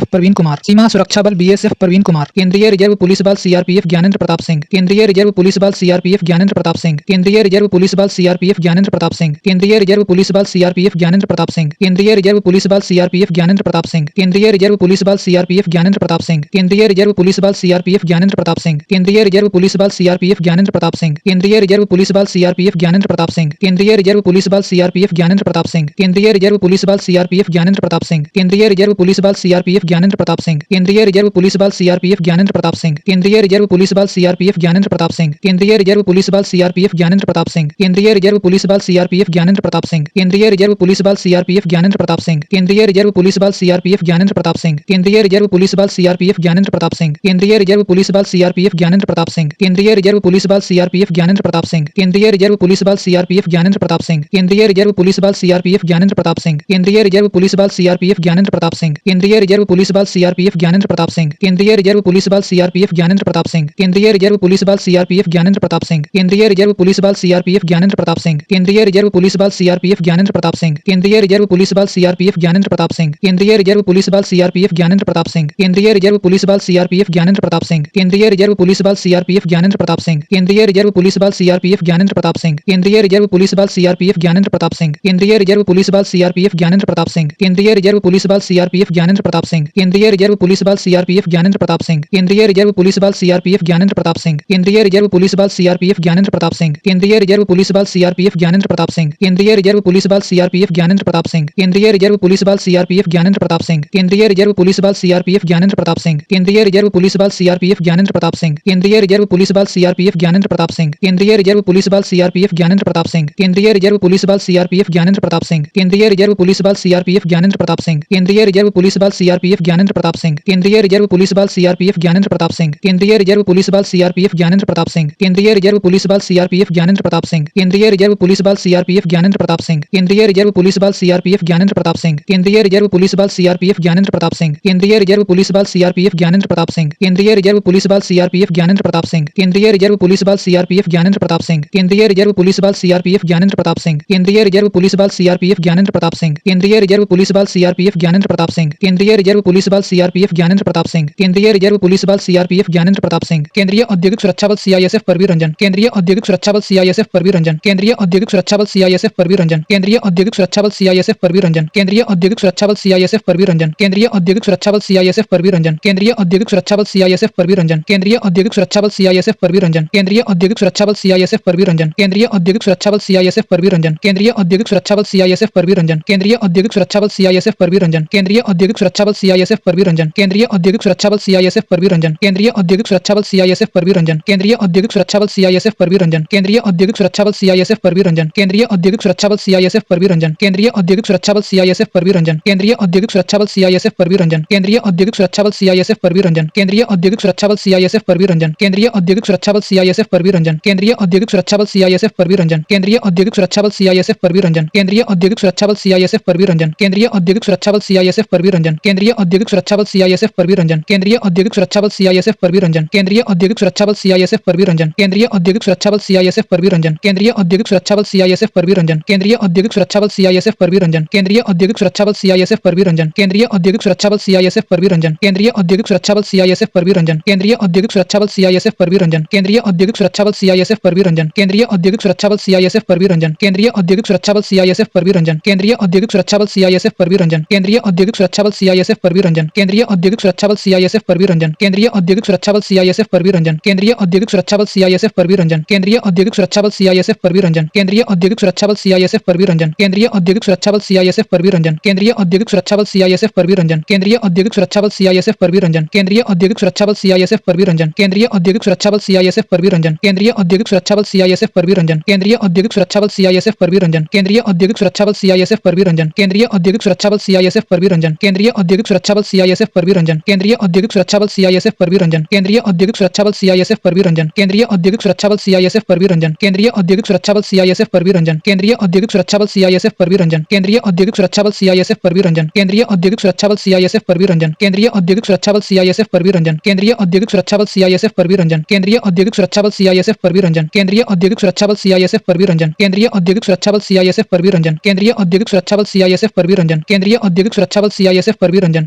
CISF Praveen Kumar, सीमा सुरक्षा बल BSF Praveen Kumar, केंद्रीय रिजर्व पुलिस बल सीआरपीएफ ज्ञानेंद्र प्रताप सिंह, केंद्रीय रिजर्व पुलिस बल सीआरपीएफ ज्ञानेंद्र प्रताप सिंह, केंद्रीय रिजर्व पुलिस बल सीआरपीएफ ज्ञानेंद्र प्रताप सिंह, केंद्रीय रिजर्व पुलिस बल सीआरपीएफ ज्ञानेंद्र प्रताप सिंह, केंद्रीय रिजर्व पुलिस बल सीआरपीएफ ज्ञानेंद्र प्रताप सिंह, केंद्रीय रिजर्व पुलिस बल सीआरपीएफ ज्ञानेंद्र प्रताप सिंह, केंद्रीय रिजर्व पुलिस बल सीआरपीएफ ज्ञानेंद्र प्रताप सिंह, केंद्रीय रिजर्व पुलिस बल सीआरपीएफ ज्ञानेंद्र प्रताप सिंह, केंद्रीय रिजर्व पुलिस बल सीआरपीएफ ज्ञानेंद्र प्रताप सिंह, केंद्रीय रिजर्व पुलिस बल सीआरपीएफ ज्ञानेंद्र प्रताप सिंह, केंद्रीय रिजर्व पुलिस बल सीआरपीएफ ज्ञानेंद्र प्रताप सिंह, केंद्रीय रिजर्व पुलिस बल सीआरपीएफ ज्ञानेंद्र प्रताप सिंह, केंद्रीय रिजर्व पुलिस बल सीआरपीएफ ज्ञानेंद्र प्रताप सिंह, केंद्रीय रिजर्व पुलिस बल सीआरपीएफ ज्ञानेंद्र प्रताप सिंह, केंद्रीय रिजर्व पुलिस बल सीआरपीएफ ज्ञानेंद्र प्रताप सिंह, केंद्रीय रिजर्व पुलिस बल सीआरपीएफ ज्ञानेंद्र प्रताप सिंह, केंद्रीय रिजर्व पुलिस बल सीआरपीएफ ज्ञानेंद्र प्रताप सिंह, केंद्रीय रिजर्व पुलिस बल सीआरपीएफ ज्ञानेंद्र प्रताप सिंह, केंद्रीय रिजर्व पुलिस बल सीआरपीएफ ज्ञानेंद्र प्रताप सिंह, केंद्रीय रिजर्व पुलिस बल सीआरपीएफ ज्ञानेंद्र प्रताप सिंह, केंद्रीय रिजर्व पुलिस बल सीआरपीएफ ज्ञानेंद्र प्रताप सिंह, केंद्रीय रिजर्व पुलिस बल सीआरपीएफ ज्ञानेंद्र प्रताप सिंह, केंद्रीय रिजर्व पुलिस बल सीआरपीएफ ज्ञानेंद्र प्रताप सिंह, केंद्रीय रिजर्व पुलिस बल सीआरपीएफ ज्ञानेंद्र प्रताप सिंह, केंद्रीय रिजर्व पुलिस बल सीआरपीएफ ज्ञानेंद्र प्रताप सिंह, केंद्रीय रिजर्व पुलिस बल सीआरपीएफ ज्ञानेंद्र प्रताप सिंह, केंद्रीय रिजर्व पुलिस बल सीआरपीएफ ज्ञानेंद्र प्रताप सिंह, केंद्रीय रिजर्व पुलिस बल सीआरपीएफ ज्ञानेंद्र प्रताप सिंह, केंद्रीय रिजर्व पुलिस बल सीआरपीएफ ज्ञानेंद्र प्रताप सिंह, केंद्रीय रिजर्व पुलिस बल सीआरपीएफ ज्ञानेंद्र प्रताप सिंह, केंद्रीय रिजर्व पुलिस बल सीआरपीएफ ज्ञानेंद्र प्रताप सिंह, केंद्रीय रिजर्व पुलिस बल सीआरपीएफ ज्ञानेंद्र प्रताप सिंह, केंद्रीय रिजर्व पुलिस बल सीआरपीएफ ज्ञानेंद्र प्रताप सिंह, केंद्रीय रिजर्व पुलिस बल सीआरपीएफ ज्ञानेंद्र प्रताप सिंह, केंद्रीय रिजर्व पुलिस बल सीआरपीएफ ज्ञानेंद्र प्रताप सिंह, केंद्रीय रिजर्व पुलिस बल सीआरपीएफ ज्ञानेंद्र प्रताप सिंह, केंद्रीय रिजर्व पुलिस बल सीआरपीएफ ज्ञानेंद्र प्रताप सिंह, केंद्रीय रिजर्व पुलिस बल सीआरपीएफ ज्ञानेंद्र प्रताप सिंह, केंद्रीय रिजर्व पुलिस बल सीआरपीएफ ज्ञानेंद्र प्रताप सिंह, केंद्रीय रिजर्व पुलिस बल सीआरपीएफ ज्ञानेंद्र प्रताप सिंह, केंद्रीय रिजर्व पुलिस बल सीआरपीएफ ज्ञानेंद्र प्रताप सिंह, केंद्रीय रिजर्व पुलिस बल सीआरपीएफ ज्ञानेंद्र प्रताप सिंह, केंद्रीय रिजर्व पुलिस बल सीआरपीएफ ज्ञानेंद्र प्रताप सिंह, केंद्रीय रिजर्व पुलिस बल सीआरपीएफ ज्ञानेंद्र प्रताप सिंह, केंद्रीय रिजर्व पुलिस बल सीआरपीएफ ज्ञानेंद्र प्रताप सिंह, केंद्रीय रिजर्व पुलिस बल सीआरपीएफ ज्ञानेंद्र प्रताप सिंह, केंद्रीय रिजर्व पुलिस बल सीआरपीएफ ज्ञानेंद्र प्रताप सिंह, केंद्रीय रिजर्व पुलिस बल सीआरपीएफ ज्ञानेंद्र प्रताप सिंह, केंद्रीय रिजर्व पुलिस बल सीआरपीएफ ज्ञानेंद्र प्रताप सिंह, केंद्रीय रिजर्व पुलिस बल सीआरपीएफ ज्ञानेंद्र प्रताप सिंह, केंद्रीय रिजर्व पुलिस बल सीआरपीएफ ज्ञानेंद्र प्रताप सिंह, केंद्रीय रिजर्व पुलिस बल सीआरपीएफ ज्ञानेंद्र प्रताप सिंह, केंद्रीय रिजर्व पुलिस बल सीआरपीएफ ज्ञानेंद्र प्रताप सिंह, केंद्रीय रिजर्व पुलिस बल सीआरपीएफ ज्ञानेंद्र प्रताप सिंह, केंद्रीय रिजर्व पुलिस बल सीआरपीएफ ज्ञानेंद्र प्रताप सिंह, केंद्रीय रिजर्व पुलिस बल सीआरपीएफ ज्ञानेंद्र प्रताप सिंह, केंद्रीय रिजर्व पुलिस बल सीआरपीएफ ज्ञानेंद्र प्रताप सिंह, केंद्रीय रिजर्व पुलिस बल सीआरपीएफ ज्ञानेंद्र प्रताप सिंह, केंद्रीय रिजर्व पुलिस बल सीआरपीएफ ज्ञानेंद्र प्रताप सिंह, केंद्रीय रिजर्व पुलिस बल सीआरपीएफ ज्ञानेंद्र प्रताप सिंह, केंद्रीय रिजर्व पुलिस बल सीआरपीएफ ज्ञानेंद्र प्रताप सिंह, केंद्रीय रिजर्व पुलिस बल सीआरपीएफ ज्ञानेंद्र प्रताप सिंह, केंद्रीय रिजर्व पुलिस बल सीआरपीएफ ज्ञानेंद्र प्रताप सिंह, केंद्रीय रिजर्व पुलिस बल सीआरपीएफ ज्ञानेंद्र प्रताप सिंह, केंद्रीय औद्योगिक सुरक्षा बल सीआईएसएफ परवीर रंजन, केंद्रीय औद्योगिक सुरक्षा बल सीआईएसएफ परवीर रंजन, केंद्रीय औद्योगिक सुरक्षा बल सीआईएसएफ परवीर रंजन, केंद्रीय औद्योगिक सुरक्षा बल सीआईएसएफ परवीर रंजन, केंद्रीय औद्योगिक सुरक्षा बल सीआईएसएफ परवीर रंजन, केंद्रीय औद्योगिक सुरक्षा बल सीआईएसएफ परवीर रंजन, केंद्रीय औद्योगिक सुरक्षा बल सीआईएसएफ परवीर रंजन, केंद्रीय औद्योगिक सुरक्षा बल सीआईएसएफ परवीर रंजन, केंद्रीय औद्योगिक सुरक्षा बल सीआईएसएफ परवीर रंजन, केंद्रीय औद्योगिक सुरक्षा बल सीआईएसएफ परवीर रंजन, केंद्रीय औद्योगिक सुरक्षा बल सीआईएसएफ परवीर रंजन, केंद्रीय औद्योगिक सुरक्षा बल सीआईएसएफ परवीर रंजन, केंद्रीय औद्योगिक सुरक्षा बल सीआईएसएफ परवीर रंजन, केंद्रीय औद्योगिक सुरक्षा बल सीआईएसएफ परवीर रंजन, केंद्रीय औद्योगिक सुरक्षा बल सीआईएसएफ परवीर रंजन, केंद्रीय औद्योगिक सुरक्षा बल सीआईएसएफ परवीर रंजन, केंद्रीय औद्योगिक सुरक्षा बल सीआईएसएफ परवीर रंजन, केंद्रीय औद्योगिक सुरक्षा बल सीआईएसएफ परवीर रंजन, केंद्रीय औद्योगिक सुरक्षा बल सीआईएसएफ परवीर रंजन, केंद्रीय औद्योगिक सुरक्षा बल सीआईएसएफ परवीर रंजन, केंद्रीय औद्योगिक सुरक्षा बल सीआईएसएफ परवीर रंजन, केंद्रीय औद्योगिक सुरक्षा बल सीआईएसएफ परवीर रंजन, केंद्रीय औद्योगिक सुरक्षा बल सीआईएसएफ परवीर रंजन, केंद्रीय औद्योगिक सुरक्षा बल सीआईएसएफ परवीर रंजन, केंद्रीय औद्योगिक सुरक्षा बल सीआईएसएफ परवीर रंजन, केंद्रीय औद्योगिक सुरक्षा बल सीआईएसएफ परवीर रंजन, केंद्रीय औद्योगिक सुरक्षा बल सीआईएसएफ परवीर रंजन, केंद्रीय औद्योगिक सुरक्षा बल सीआईएसएफ परवीर रंजन, केंद्रीय औद्योगिक सुरक्षा बल सीआईएसएफ परवीर रंजन, केंद्रीय औद्योगिक सुरक्षा बल सीआईएसएफ परवीर रंजन, केंद्रीय औद्योगिक सुरक्षा बल सीआईएसएफ परवीर रंजन, केंद्रीय औद्योगिक सुरक्षा बल सीआईएसएफ परवीर रंजन, केंद्रीय औद्योगिक सुरक्षा बल सीआईएसएफ परवीर रंजन, केंद्रीय औद्योगिक सुरक्षा बल सीआईएसएफ परवीर रंजन, केंद्रीय औद्योगिक सुरक्षा बल सीआईएसएफ परवीर रंजन, केंद्रीय औद्योगिक सुरक्षा बल सीआईएसएफ परवीर रंजन, केंद्रीय औद्योगिक सुरक्षा बल सीआईएसएफ परवीर रंजन, केंद्रीय औद्योगिक सुरक्षा बल सीआईएसएफ परवीर रंजन, केंद्रीय औद्योगिक सुरक्षा बल सीआईएसएफ परवीर रंजन, केंद्रीय औद्योगिक सुरक्षा बल सीआईएसएफ परवीर रंजन, केंद्रीय औद्योगिक सुरक्षा बल सीआईएसएफ परवीर रंजन, केंद्रीय औद्योगिक सुरक्षा बल सीआईएसएफ परवीर रंजन, केंद्रीय औद्योगिक सुरक्षा बल सीआईएसएफ परवीर रंजन, केंद्रीय औद्योगिक सुरक्षा बल सीआईएसएफ परवीर रंजन, केंद्रीय औद्योगिक सुरक्षा बल सीआईएसएफ परवीर रंजन, केंद्रीय औद्योगिक सुरक्षा बल सीआईएसएफ परवीर रंजन, केंद्रीय औद्योगिक सुरक्षा बल सीआईएसएफ परवीर रंजन, केंद्रीय औद्योगिक सुरक्षा बल सीआईएसएफ परवीर रंजन, केंद्रीय औद्योगिक सुरक्षा बल सीआईएसएफ परवीर रंजन, केंद्रीय औद्योगिक सुरक्षा बल सीआईएसएफ परवीर रंजन, केंद्रीय औद्योगिक सुरक्षा बल सीआईएसएफ परवीर रंजन, केंद्रीय औद्योगिक सुरक्षा बल सीआईएसएफ परवीर रंजन, केंद्रीय औद्योगिक सुरक्षा बल सीआईएसएफ परवीर रंजन, केंद्रीय औद्योगिक सुरक्षा बल सीआईएसएफ परवीर रंजन, केंद्रीय औद्योगिक सुरक्षा बल सीआईएसएफ परवीर रंजन, केंद्रीय औद्योगिक सुरक्षा बल सीआईएसएफ परवीर रंजन, केंद्रीय औद्योगिक सुरक्षा बल सीआईएसएफ परवीर रंजन, केंद्रीय औद्योगिक सुरक्षा बल सीआईएसएफ परवीर रंजन, केंद्रीय औद्योगिक सुरक्षा बल सीआईएसएफ परवीर रंजन, केंद्रीय औद्योगिक सुरक्षा बल सीआईएसएफ परवीर रंजन, केंद्रीय औद्योगिक सुरक्षा बल सीआईएसएफ परवीर रंजन, केंद्रीय औद्योगिक सुरक्षा बल सीआईएसएफ परवीर रंजन, केंद्रीय औद्योगिक सुरक्षा बल सीआईएसएफ परवीर रंजन, केंद्रीय औद्योगिक सुरक्षा बल सीआईएसएफ परवीर रंजन, केंद्रीय औद्योगिक सुरक्षा बल सीआईएसएफ परवीर रंजन, केंद्रीय औद्योगिक सुरक्षा बल सीआईएसएफ परवीर रंजन, केंद्रीय औद्योगिक सुरक्षा बल सीआईएसएफ परवीर रंजन, केंद्रीय औद्योगिक सुरक्षा बल सीआईएसएफ परवीर रंजन, केंद्रीय औद्योगिक सुरक्षा बल सीआईएसएफ परवीर रंजन, केंद्रीय औद्योगिक सुरक्षा बल सीआईएसएफ परवीर रंजन, केंद्रीय औद्योगिक सुरक्षा बल सीआईएसएफ परवीर रंजन,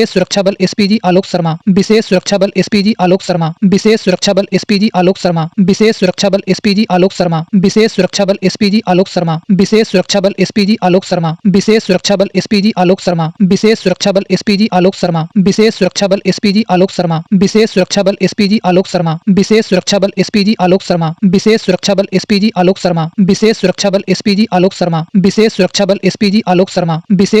विशेष सुरक्षा बल एसपीजी आलोक शर्मा, विशेष सुरक्षा बल एसपीजी आलोक शर्मा, विशेष सुरक्षा बल एसपीजी आलोक शर्मा, विशेष सुरक्षा बल एसपीजी आलोक शर्मा, विशेष सुरक्षा बल एसपीजी आलोक शर्मा, विशेष सुरक्षा बल एसपीजी आलोक शर्मा, विशेष सुरक्षा बल एसपीजी आलोक शर्मा, विशेष सुरक्षा बल एसपीजी आलोक शर्मा, विशेष सुरक्षा बल एसपीजी आलोक शर्मा, विशेष सुरक्षा बल एसपीजी आलोक शर्मा, विशेष सुरक्षा बल एसपीजी आलोक शर्मा, विशेष सुरक्षा बल एसपीजी आलोक शर्मा, विशेष सुरक्षा बल एसपीजी आलोक शर्मा, विशेष सुरक्षा बल एसपीजी आलोक शर्मा, विशेष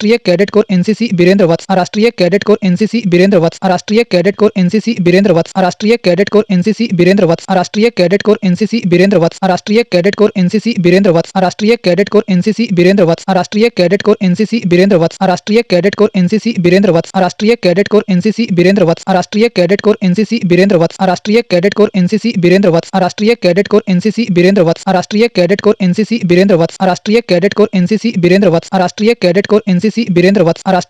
राष्ट्रीय कैडेट कोर एनसीसी वीरेंद्र वत्स, राष्ट्रीय कैडेट कोर एनसीसी वीरेंद्र वत्स, राष्ट्रीय कैडेट कोर एनसीसी वीरेंद्र वत्स, राष्ट्रीय कैडेट कोर एनसीसी वीरेंद्र वत्स, राष्ट्रीय कैडेट कोर एनसीसी वीरेंद्र वत्स, राष्ट्रीय कैडेट कोर एनसीसी वीरेंद्र वत्स, राष्ट्रीय कैडेट कोर एनसीसी वीरेंद्र वत्स, राष्ट्रीय कैडेट कोर एनसीसी वीरेंद्र वत्स, राष्ट्रीय कैडेट कोर एनसीसी वीरेंद्र वत्स, राष्ट्रीय कैडेट कोर एनसीसी वीरेंद्र वत्स, राष्ट्रीय कैडेट कोर एनसीसी वीरेंद्र वत्स, राष्ट्रीय कैडेट कोर एनसीसी वीरेंद्र वत्स, राष्ट्रीय कैडेट कोर एनसीसी वीरेंद्र वत्स, राष्ट्रीय कैडेट कोर एनसीसी वीरेंद्र वत्स, राष्ट्रीय कैडेट कोर एनसीसी वीरेंद्र वत्स, राष्ट्रीय कैडेट कोर एनसीसी वीरेंद्र वत्स, राष्ट्रीय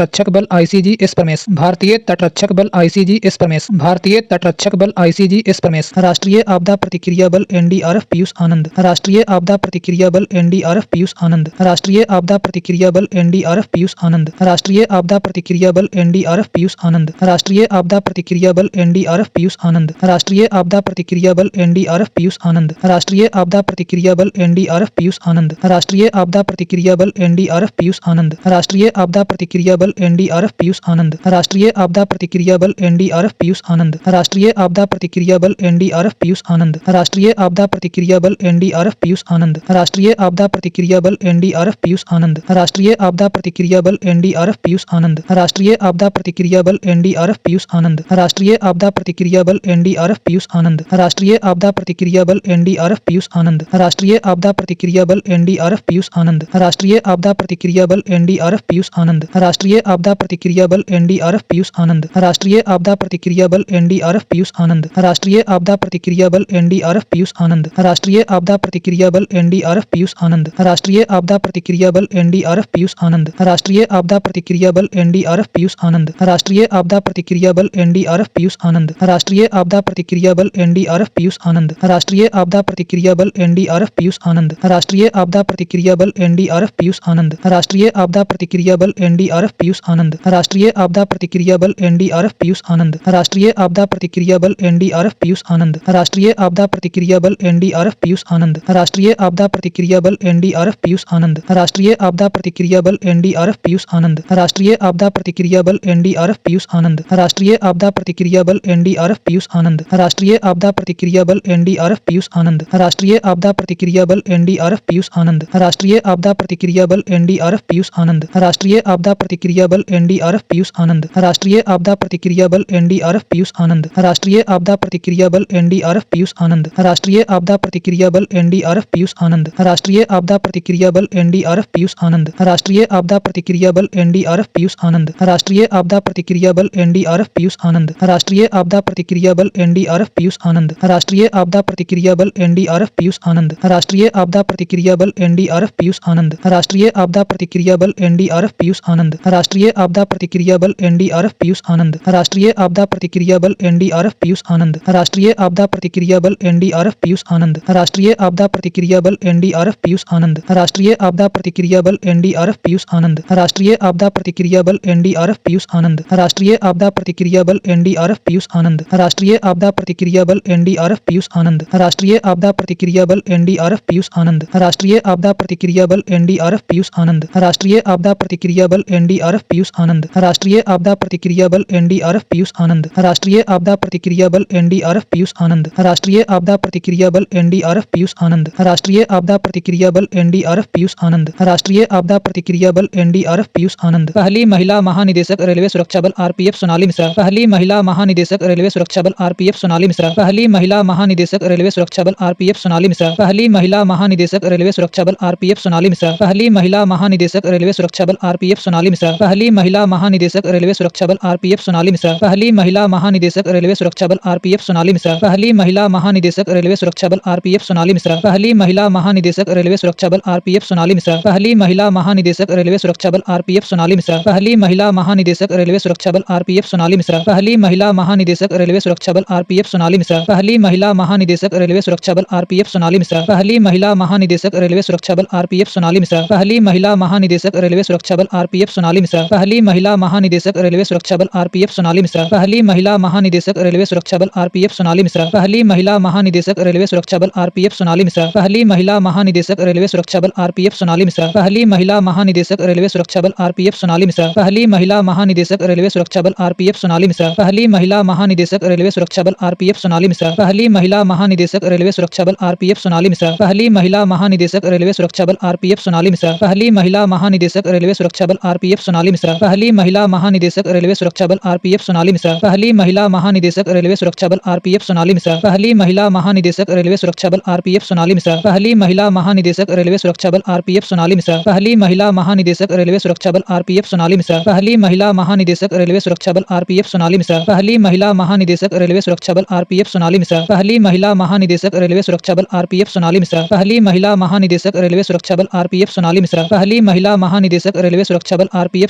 तटरक्षक बल ICG एस परमेश, भारतीय तटरक्षक बल ICG एस परमेश, भारतीय तटरक्षक बल ICG एस परमेश, राष्ट्रीय आपदा प्रतिक्रिया बल NDRF पीयूष आनंद, राष्ट्रीय आपदा प्रतिक्रिया बल NDRF पीयूष आनंद, राष्ट्रीय आपदा प्रतिक्रिया बल NDRF पीयूष आनंद, राष्ट्रीय आपदा प्रतिक्रिया बल NDRF पीयूष आनंद, राष्ट्रीय आपदा प्रतिक्रिया बल NDRF पीयूष आनंद, राष्ट्रीय आपदा प्रतिक्रिया बल NDRF पीयूष आनंद, राष्ट्रीय आपदा प्रतिक्रिया बल NDRF पीयूष आनंद, राष्ट्रीय आपदा प्रतिक्रिया बल NDRF पीयूष आनंद, राष्ट्रीय आपदा प्रतिक्रिया बल NDRF पीयूष आनंद, राष्ट्रीय आपदा प्रतिक्रिया बल NDRF पीयूष आनंद, राष्ट्रीय आपदा प्रतिक्रिया बल NDRF पीयूष आनंद, राष्ट्रीय आपदा प्रतिक्रिया बल NDRF पीयूष आनंद, राष्ट्रीय आपदा प्रतिक्रिया बल NDRF पीयूष आनंद, राष्ट्रीय आपदा प्रतिक्रिया बल NDRF पीयूष आनंद, राष्ट्रीय आपदा प्रतिक्रिया बल NDRF पीयूष आनंद, राष्ट्रीय आपदा प्रतिक्रिया बल NDRF पीयूष आनंद, राष्ट्रीय आपदा प्रतिक्रिया बल NDRF पीयूष आनंद, राष्ट्रीय आपदा प्रतिक्रिया बल NDRF पीयूष आनंद, राष्ट्रीय आपदा प्रतिक्रिया बल NDRF पीयूष आनंद, राष्ट्रीय आपदा प्रतिक्रिया बल NDRF पीयूष आनंद, राष्ट्रीय आपदा प्रतिक्रिया बल NDRF पीयूष आनंद, राष्ट्रीय आपदा प्रतिक्रिया बल NDRF पीयूष आनंद, राष्ट्रीय आपदा प्रतिक्रिया बल NDRF पीयूष आनंद, राष्ट्रीय आपदा प्रतिक्रिया बल NDRF पीयूष आनंद, राष्ट्रीय आपदा प्रतिक्रिया बल NDRF पीयूष आनंद, राष्ट्रीय आपदा प्रतिक्रिया बल NDRF पीयूष आनंद, राष्ट्रीय आपदा प्रतिक्रिया बल NDRF पीयूष आनंद, राष्ट्रीय आपदा प्रतिक्रिया बल NDRF पीयूष आनंद, राष्ट्रीय आपदा प्रतिक्रिया बल NDRF पीयूष आनंद, राष्ट्रीय आपदा प्रतिक्रिया बल NDRF पीयूष आनंद, राष्ट्रीय आपदा प्रतिक्रिया बल NDRF पीयूष आनंद, राष्ट्रीय आपदा प्रतिक्रिया बल NDRF पीयूष आनंद, राष्ट्रीय आपदा प्रतिक्रिया बल NDRF पीयूष आनंद, राष्ट्रीय आपदा प्रतिक्रिया बल NDRF पीयूष आनंद, राष्ट्रीय आपदा प्रतिक्रिया बल NDRF पीयूष आनंद, राष्ट्रीय आपदा प्रतिक्रिया बल NDRF पीयूष आनंद, राष्ट्रीय आपदा प्रतिक्रिया बल NDRF पीयूष आनंद, राष्ट्रीय आपदा प्रतिक्रिया बल NDRF पीयूष आनंद, राष्ट्रीय आपदा प्रतिक्रिया बल NDRF पीयूष आनंद, राष्ट्रीय आपदा प्रतिक्रिया बल NDRF पीयूष आनंद, राष्ट्रीय आपदा प्रतिक्रिया बल NDRF पीयूष आनंद, राष्ट्रीय आपदा प्रतिक्रिया बल NDRF पीयूष आनंद, राष्ट्रीय आपदा प्रतिक्रिया बल NDRF पीयूष आनंद, राष्ट्रीय आपदा प्रतिक्रिया बल NDRF पीयूष आनंद, राष्ट्रीय आपदा प्रतिक्रिया बल NDRF पीयूष आनंद, राष्ट्रीय आपदा प्रतिक्रिया बल NDRF पीयूष आनंद, राष्ट्रीय आपदा प्रतिक्रिया बल NDRF पीयूष आनंद, राष्ट्रीय आपदा प्रतिक्रिया बल NDRF पीयूष आनंद, राष्ट्रीय आपदा प्रतिक्रिया बल NDRF पीयूष आनंद, राष्ट्रीय आपदा प्रतिक्रिया बल NDRF पीयूष आनंद, राष्ट्रीय आपदा प्रतिक्रिया बल NDRF पीयूष आनंद, राष्ट्रीय आपदा प्रतिक्रिया बल NDRF पीयूष आनंद, राष्ट्रीय आपदा प्रतिक्रिया बल NDRF पीयूष आनंद, राष्ट्रीय आपदा प्रतिक्रिया बल NDRF पीयूष आनंद, राष्ट्रीय आपदा प्रतिक्रिया बल NDRF पीयूष आनंद, राष्ट्रीय आपदा प्रतिक्रिया बल NDRF पीयूष आनंद, राष्ट्रीय आपदा प्रतिक्रिया बल NDRF पीयूष आनंद, राष्ट्रीय आपदा प्रतिक्रिया बल NDRF पीयूष आनंद, राष्ट्रीय आपदा प्रतिक्रिया बल NDRF पीयूष आनंद, राष्ट्रीय आपदा प्रतिक्रिया बल NDRF पीयूष आनंद, राष्ट्रीय आपदा प्रतिक्रिया बल NDRF पीयूष आनंद, राष्ट्रीय आपदा प्रतिक्रिया बल NDRF पीयूष आनंद, राष्ट्रीय आपदा प्रतिक्रिया बल NDRF पीयूष आनंद, राष्ट्रीय आपदा प्रतिक्रिया बल NDRF पीयूष आनंद, राष्ट्रीय आपदा प्रतिक्रिया बल NDRF पीयूष आनंद, राष्ट्रीय आपदा प्रतिक्रिया बल NDRF पीयूष आनंद, राष्ट्रीय आपदा प्रतिक्रिया बल NDRF पीयूष आनंद। पहली महिला महानिदेशक रेलवे सुरक्षा बल RPF सोनाली मिश्रा, पहली महिला महानिदेशक रेलवे सुरक्षा बल RPF सोनाली मिश्रा, पहली महिला महानिदेशक रेलवे सुरक्षा बल RPF सोनाली मिश्रा, पहली महिला महानिदेशक रेलवे सुरक्षा बल RPF सोनाली मिश्रा, पहली महिला महानिदेशक रेलवे सुरक्षा बल RPF सोनाली मिश्रा, पहली महिला महानिदेशक रेलवे सुरक्षा बल RPF सोनाली मिश्रा, पहली महिला महानिदेशक रेलवे सुरक्षा बल RPF सोनाली मिश्रा, पहली महिला महानिदेशक रेलवे सुरक्षा बल RPF सोनाली मिश्रा, पहली महिला महानिदेशक रेलवे सुरक्षा बल RPF सोनाली मिश्रा, पहली महिला महानिदेशक रेलवे सुरक्षा बल RPF सोनाली मिश्रा, पहली महिला महानिदेशक रेलवे सुरक्षा बल RPF सोनाली मिश्रा, पहली महिला महानिदेशक रेलवे सुरक्षा बल RPF सोनाली मिश्रा, पहली महिला महानिदेशक रेलवे सुरक्षा बल RPF सोनाली मिश्रा, पहली महिला महानिदेशक रेलवे सुरक्षा बल RPF सोनाली मिश्रा, पहली महिला महानिदेशक रेलवे सुरक्षा बल RPF सोनाली मिश्रा, पहली महिला महानिदेशक रेलवे सुरक्षा बल RPF सोनाली मिश्रा, पहली महिला महानिदेशक रेलवे सुरक्षा बल RPF सोनाली मिश्रा, पहली महिला महानिदेशक रेलवे सुरक्षा बल RPF सोनाली मिश्रा, पहली महिला महानिदेशक रेलवे सुरक्षा बल RPF सोनाली मिश्रा, पहली महिला महानिदेशक रेलवे सुरक्षा बल RPF सोनाली मिश्रा, पहली महिला महानिदेशक रेलवे सुरक्षा बल RPF सोनाली मिश्रा, पहली महिला महानिदेशक रेलवे सुरक्षा बल RPF सोनाली मिश्रा, पहली महिला महानिदेशक रेलवे सुरक्षा बल RPF सोनाली मिश्रा, पहली महिला महानिदेशक रेलवे सुरक्षा बल RPF सोनाली मिश्रा, पहली महिला महानिदेशक रेलवे सुरक्षा बल RPF सोनाली मिश्रा, पहली महिला महानिदेशक रेलवे सुरक्षा बल RPF सोनाली मिश्रा, पहली महिला महानिदेशक रेलवे सुरक्षा बल RPF सोनाली मिश्रा, पहली महिला महानिदेशक रेलवे सुरक्षा बल RPF सोनाली मिश्रा, पहली महिला महानिदेशक रेलवे सुरक्षा बल RPF सोनाली मिश्रा, पहली महिला महानिदेशक रेलवे सुरक्षा बल RPF सोनाली मिश्रा, पहली महिला महानिदेशक रेलवे सुरक्षा बल RPF सोनाली मिश्रा, पहली महिला महानिदेशक रेलवे सुरक्षा बल RPF सोनाली मिश्रा, पहली महिला महानिदेशक रेलवे सुरक्षा बल RPF सोनाली मिश्रा, पहली महिला महानिदेशक रेलवे सुरक्षा बल RPF सोनाली मिश्रा, पहली महिला महानिदेशक रेलवे सुरक्षा बल RPF